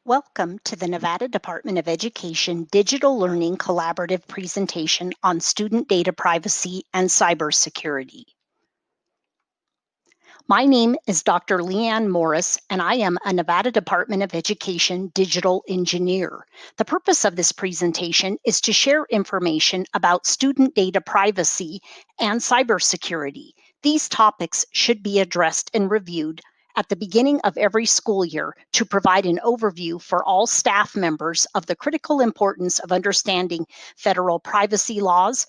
Welcome to the Nevada Department of Education Digital Learning Collaborative presentation on student data privacy and cybersecurity. My name is Dr. Leanne Morris, and I am a Nevada Department of Education digital engineer. The purpose of this presentation is to share information about student data privacy and cybersecurity. These topics should be addressed and reviewed at the beginning of every school year to provide an overview for all staff members of the critical importance of understanding federal privacy laws,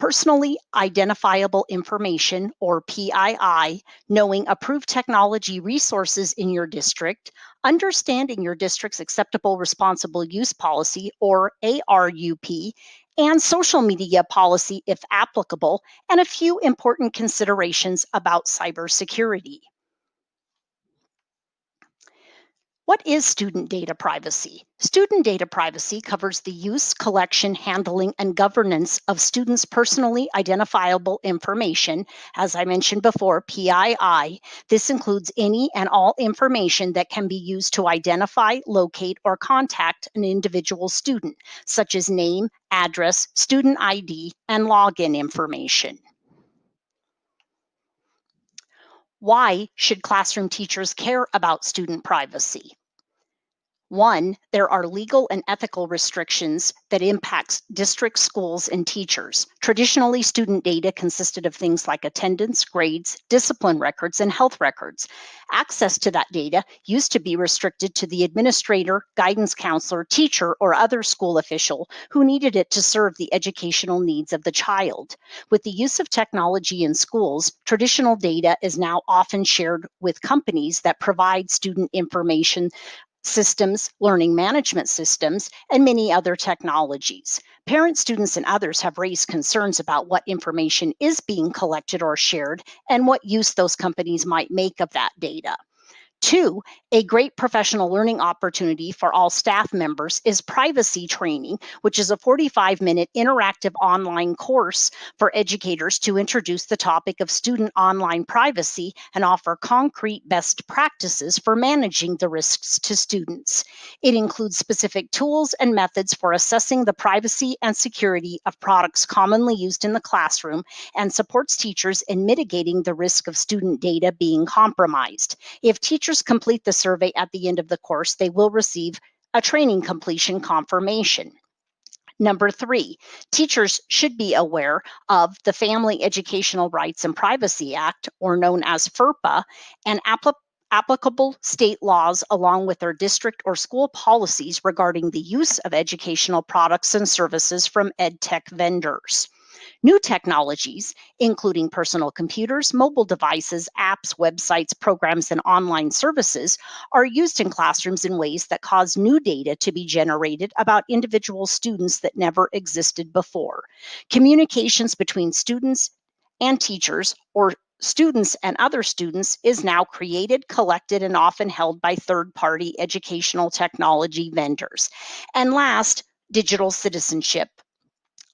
personally identifiable information, or PII, knowing approved technology resources in your district, understanding your district's acceptable responsible use policy, or ARUP, and social media policy if applicable, and a few important considerations about cybersecurity. What is student data privacy? Student data privacy covers the use, collection, handling, and governance of students' personally identifiable information, as I mentioned before, PII. This includes any and all information that can be used to identify, locate, or contact an individual student, such as name, address, student ID, and login information. Why should classroom teachers care about student privacy? One, there are legal and ethical restrictions that impact district schools and teachers. Traditionally, student data consisted of things like attendance, grades, discipline records, and health records. Access to that data used to be restricted to the administrator, guidance counselor, teacher, or other school official who needed it to serve the educational needs of the child. With the use of technology in schools, traditional data is now often shared with companies that provide student information systems, learning management systems, and many other technologies. Parents, students, and others have raised concerns about what information is being collected or shared and what use those companies might make of that data. Two, a great professional learning opportunity for all staff members is privacy training, which is a 45-minute interactive online course for educators to introduce the topic of student online privacy and offer concrete best practices for managing the risks to students. It includes specific tools and methods for assessing the privacy and security of products commonly used in the classroom and supports teachers in mitigating the risk of student data being compromised. If teachers complete the survey at the end of the course, they will receive a training completion confirmation. Number three, teachers should be aware of the Family Educational Rights and Privacy Act, or known as FERPA, and applicable state laws along with their district or school policies regarding the use of educational products and services from ed tech vendors. New technologies, including personal computers, mobile devices, apps, websites, programs, and online services, are used in classrooms in ways that cause new data to be generated about individual students that never existed before. Communications between students and teachers, or students and other students, is now created, collected, and often held by third-party educational technology vendors. And last, digital citizenship,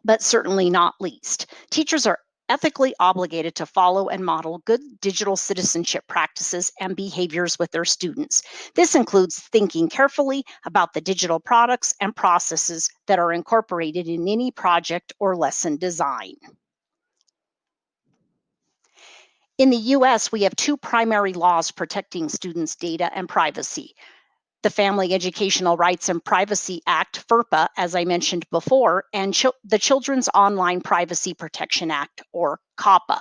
but certainly not least. Teachers are ethically obligated to follow and model good digital citizenship practices and behaviors with their students. This includes thinking carefully about the digital products and processes that are incorporated in any project or lesson design. In the US, we have two primary laws protecting students' data and privacy: the Family Educational Rights and Privacy Act, FERPA, as I mentioned before, and the Children's Online Privacy Protection Act, or COPPA.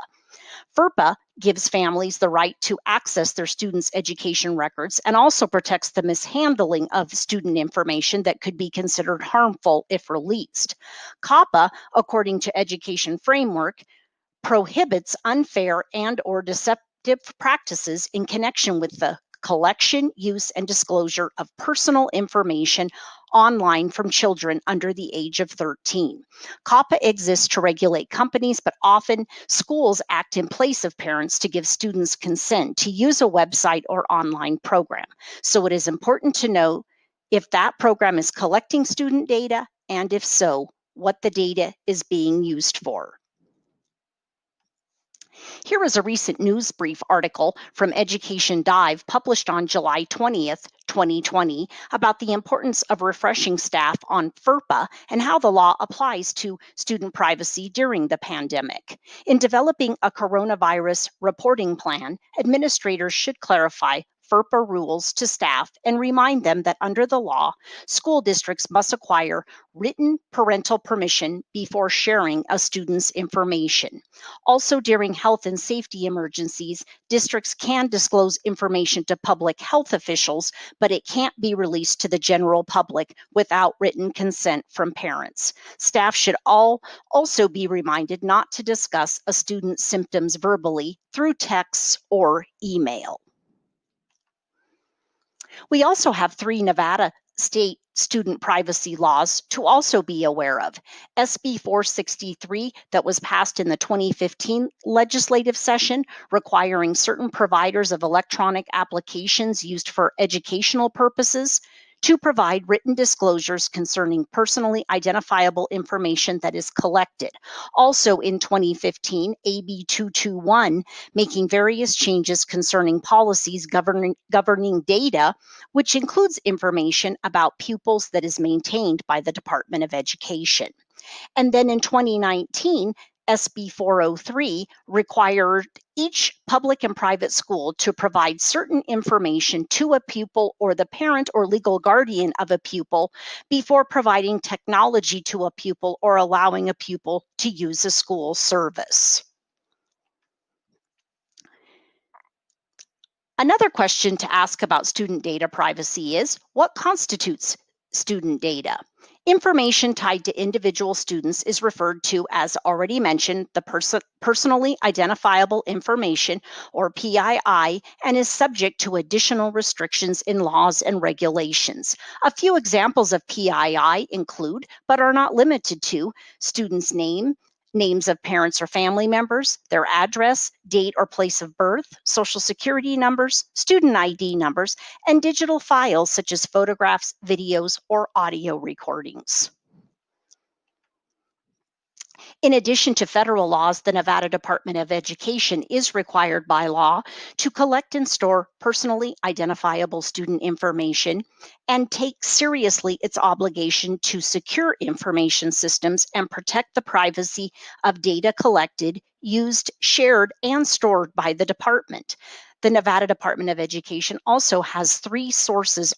FERPA gives families the right to access their students' education records and also protects the mishandling of student information that could be considered harmful if released. COPPA, according to Education Framework, prohibits unfair and/or deceptive practices in connection with the collection, use, and disclosure of personal information online from children under the age of 13. COPPA exists to regulate companies, but often schools act in place of parents to give students consent to use a website or online program. So it is important to know if that program is collecting student data, and if so, what the data is being used for. Here is a recent news brief article from Education Dive published on July 20th, 2020, about the importance of refreshing staff on FERPA and how the law applies to student privacy during the pandemic. In developing a coronavirus reporting plan, administrators should clarify FERPA rules to staff and remind them that under the law, school districts must acquire written parental permission before sharing a student's information. Also, during health and safety emergencies, districts can disclose information to public health officials, but it can't be released to the general public without written consent from parents. Staff should also be reminded not to discuss a student's symptoms verbally through texts or email. We also have 3 Nevada state student privacy laws to also be aware of. SB 463, that was passed in the 2015 legislative session, requiring certain providers of electronic applications used for educational purposes to provide written disclosures concerning personally identifiable information that is collected. Also in 2015, AB 221, making various changes concerning policies governing data, which includes information about pupils that is maintained by the Department of Education. And then in 2019, SB 403 required each public and private school to provide certain information to a pupil or the parent or legal guardian of a pupil before providing technology to a pupil or allowing a pupil to use a school service. Another question to ask about student data privacy is, what constitutes student data? Information tied to individual students is referred to as, already mentioned, the personally identifiable information, or PII, and is subject to additional restrictions in laws and regulations. A few examples of PII include, but are not limited to, student's name, names of parents or family members, their address, date or place of birth, social security numbers, student ID numbers, and digital files such as photographs, videos, or audio recordings. In addition to federal laws, the Nevada Department of Education is required by law to collect and store personally identifiable student information and take seriously its obligation to secure information systems and protect the privacy of data collected, used, shared, and stored by the department. The Nevada Department of Education also has 3 sources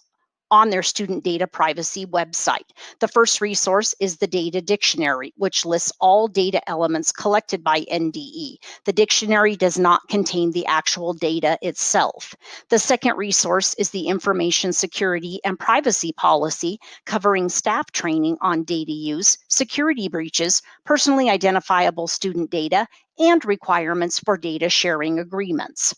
on their student data privacy website. The first resource is the Data Dictionary, which lists all data elements collected by NDE. The dictionary does not contain the actual data itself. The second resource is the Information Security and Privacy Policy, covering staff training on data use, security breaches, personally identifiable student data, and requirements for data sharing agreements.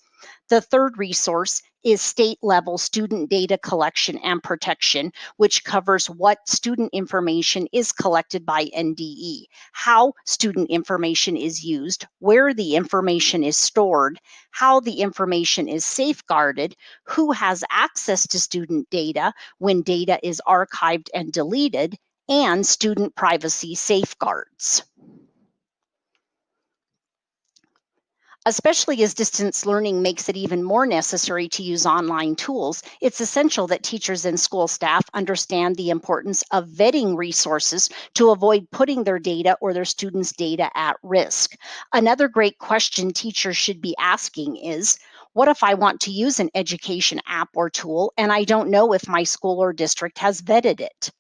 The third resource is state-level student data collection and protection, which covers what student information is collected by NDE, how student information is used, where the information is stored, how the information is safeguarded, who has access to student data when data is archived and deleted, and student privacy safeguards. Especially as distance learning makes it even more necessary to use online tools, it's essential that teachers and school staff understand the importance of vetting resources to avoid putting their data or their students' data at risk. Another great question teachers should be asking is, what if I want to use an education app or tool and I don't know if my school or district has vetted it?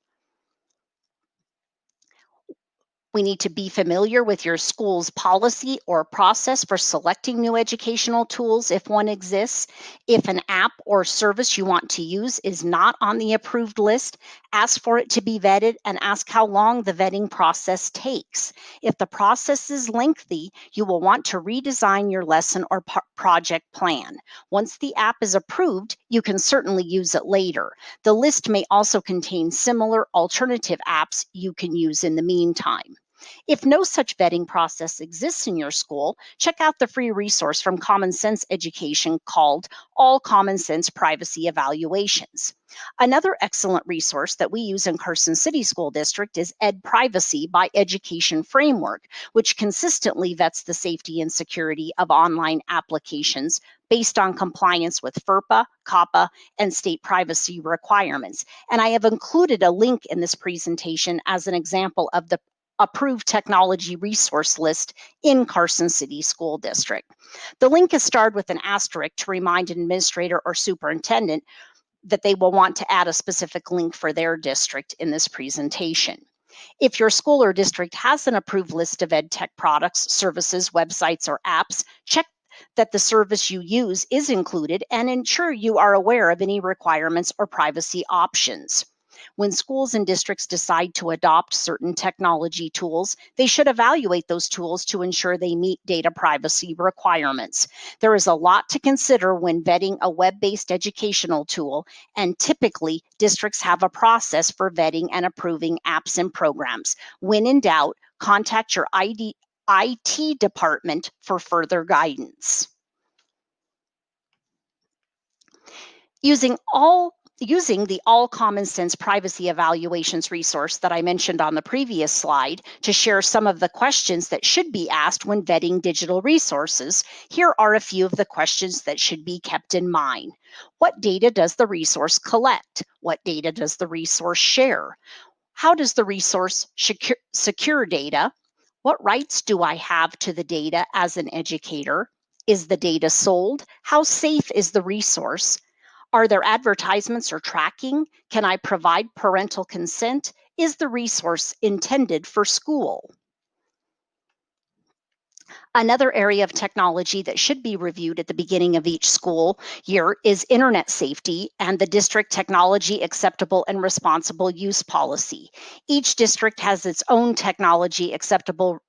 We need to be familiar with your school's policy or process for selecting new educational tools if one exists. If an app or service you want to use is not on the approved list, ask for it to be vetted and ask how long the vetting process takes. If the process is lengthy, you will want to redesign your lesson or project plan. Once the app is approved, you can certainly use it later. The list may also contain similar alternative apps you can use in the meantime. If no such vetting process exists in your school, check out the free resource from Common Sense Education called All Common Sense Privacy Evaluations. Another excellent resource that we use in Carson City School District is Ed Privacy by Education Framework, which consistently vets the safety and security of online applications based on compliance with FERPA, COPPA, and state privacy requirements. And I have included a link in this presentation as an example of the approved technology resource list in Carson City School District. The link is starred with an asterisk to remind an administrator or superintendent that they will want to add a specific link for their district in this presentation. If your school or district has an approved list of ed tech products, services, websites, or apps, check that the service you use is included and ensure you are aware of any requirements or privacy options. When schools and districts decide to adopt certain technology tools, they should evaluate those tools to ensure they meet data privacy requirements. There is a lot to consider when vetting a web-based educational tool, and typically districts have a process for vetting and approving apps and programs. When in doubt, contact your IT department for further guidance. Using the All Common Sense Privacy Evaluations resource that I mentioned on the previous slide to share some of the questions that should be asked when vetting digital resources, here are a few of the questions that should be kept in mind. What data does the resource collect? What data does the resource share? How does the resource secure data? What rights do I have to the data as an educator? Is the data sold? How safe is the resource? Are there advertisements or tracking? Can I provide parental consent? Is the resource intended for school? Another area of technology that should be reviewed at the beginning of each school year is internet safety and the district technology acceptable and responsible use policy. Each district has its own technology acceptable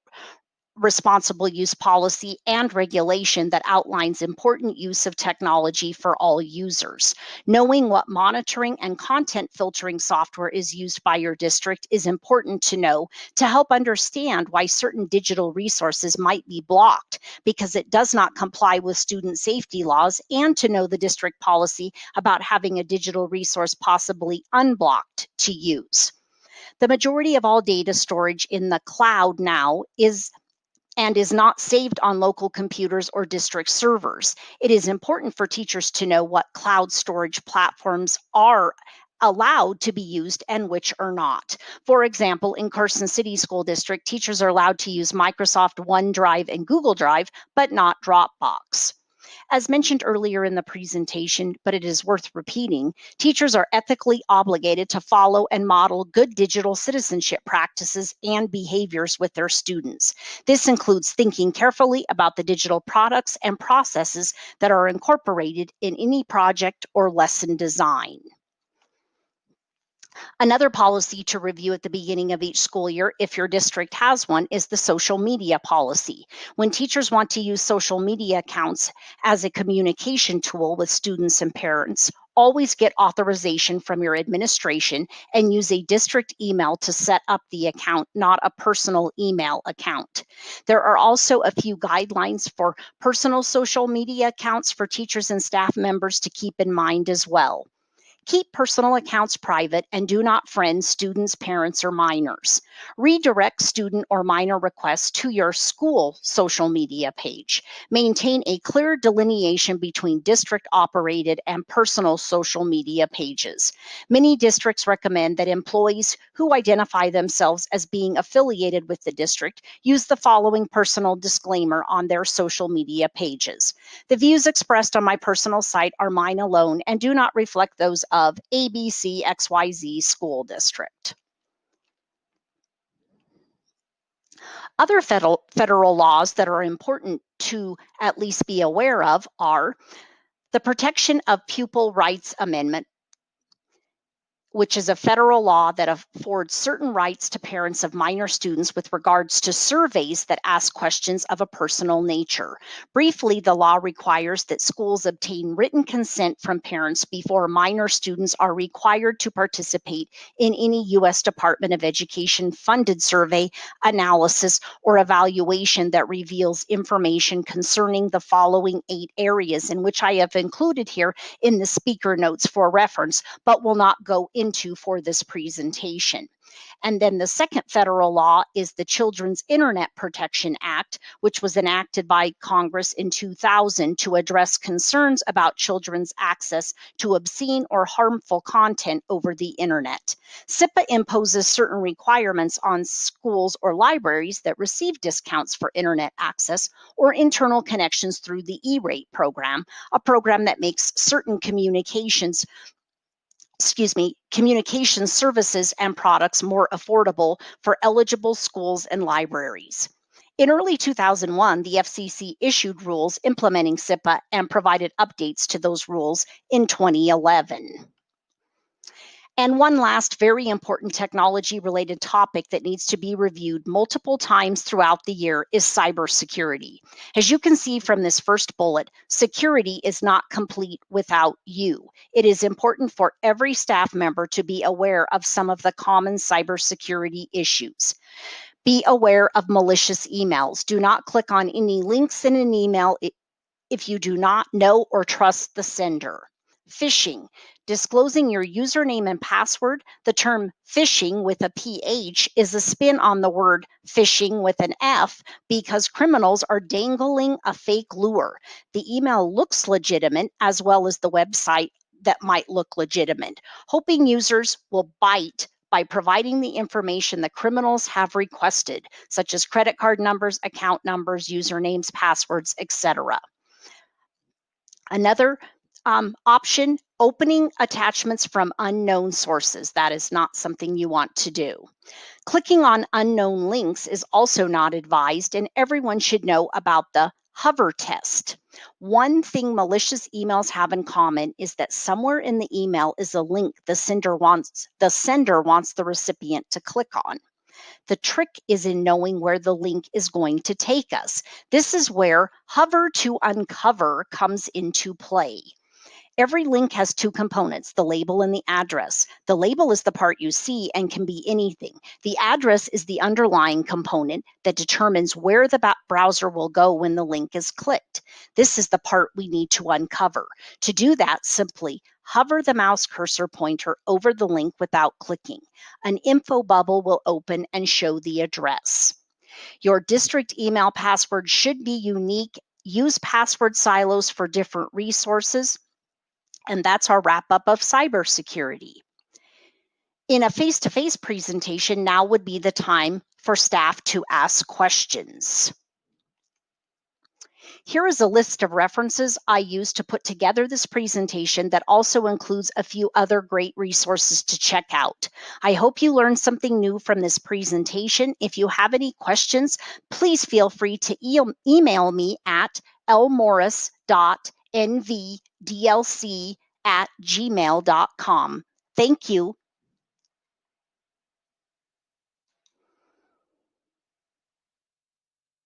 responsible use policy and regulation that outlines important use of technology for all users. Knowing what monitoring and content filtering software is used by your district is important to know to help understand why certain digital resources might be blocked because it does not comply with student safety laws, and to know the district policy about having a digital resource possibly unblocked to use. The majority of all data storage in the cloud now is not saved on local computers or district servers. It is important for teachers to know what cloud storage platforms are allowed to be used and which are not. For example, in Carson City School District, teachers are allowed to use Microsoft OneDrive and Google Drive, but not Dropbox. As mentioned earlier in the presentation, but it is worth repeating, teachers are ethically obligated to follow and model good digital citizenship practices and behaviors with their students. This includes thinking carefully about the digital products and processes that are incorporated in any project or lesson design. Another policy to review at the beginning of each school year, if your district has one, is the social media policy. When teachers want to use social media accounts as a communication tool with students and parents, always get authorization from your administration and use a district email to set up the account, not a personal email account. There are also a few guidelines for personal social media accounts for teachers and staff members to keep in mind as well. Keep personal accounts private and do not friend students, parents, or minors. Redirect student or minor requests to your school social media page. Maintain a clear delineation between district-operated and personal social media pages. Many districts recommend that employees who identify themselves as being affiliated with the district use the following personal disclaimer on their social media pages. The views expressed on my personal site are mine alone and do not reflect those of ABCXYZ School District. Other federal laws that are important to at least be aware of are the Protection of Pupil Rights Amendment, which is a federal law that affords certain rights to parents of minor students with regards to surveys that ask questions of a personal nature. Briefly, the law requires that schools obtain written consent from parents before minor students are required to participate in any U.S. Department of Education funded survey, analysis, or evaluation that reveals information concerning the following 8 areas, in which I have included here in the speaker notes for reference, but will not go into for this presentation. And then the second federal law is the Children's Internet Protection Act, which was enacted by Congress in 2000 to address concerns about children's access to obscene or harmful content over the internet. CIPA imposes certain requirements on schools or libraries that receive discounts for internet access or internal connections through the E-rate program, a program that makes certain communication services and products more affordable for eligible schools and libraries. In early 2001, the FCC issued rules implementing CIPA and provided updates to those rules in 2011. And one last very important technology-related topic that needs to be reviewed multiple times throughout the year is cybersecurity. As you can see from this first bullet, security is not complete without you. It is important for every staff member to be aware of some of the common cybersecurity issues. Be aware of malicious emails. Do not click on any links in an email if you do not know or trust the sender. Phishing, disclosing your username and password. The term phishing with a PH is a spin on the word phishing with an F because criminals are dangling a fake lure. The email looks legitimate as well as the website that might look legitimate, hoping users will bite by providing the information the criminals have requested, such as credit card numbers, account numbers, usernames, passwords, etc. Another option, opening attachments from unknown sources. That is not something you want to do. Clicking on unknown links is also not advised, and everyone should know about the hover test. One thing malicious emails have in common is that somewhere in the email is a link the sender wants the recipient to click on. The trick is in knowing where the link is going to take us. This is where hover to uncover comes into play. Every link has 2 components, the label and the address. The label is the part you see and can be anything. The address is the underlying component that determines where the browser will go when the link is clicked. This is the part we need to uncover. To do that, simply hover the mouse cursor pointer over the link without clicking. An info bubble will open and show the address. Your district email password should be unique. Use password silos for different resources. And that's our wrap up of cybersecurity. In a face-to-face presentation, now would be the time for staff to ask questions. Here is a list of references I used to put together this presentation that also includes a few other great resources to check out. I hope you learned something new from this presentation. If you have any questions, please feel free to email me at lmorris.nvdlc@gmail.com. Thank you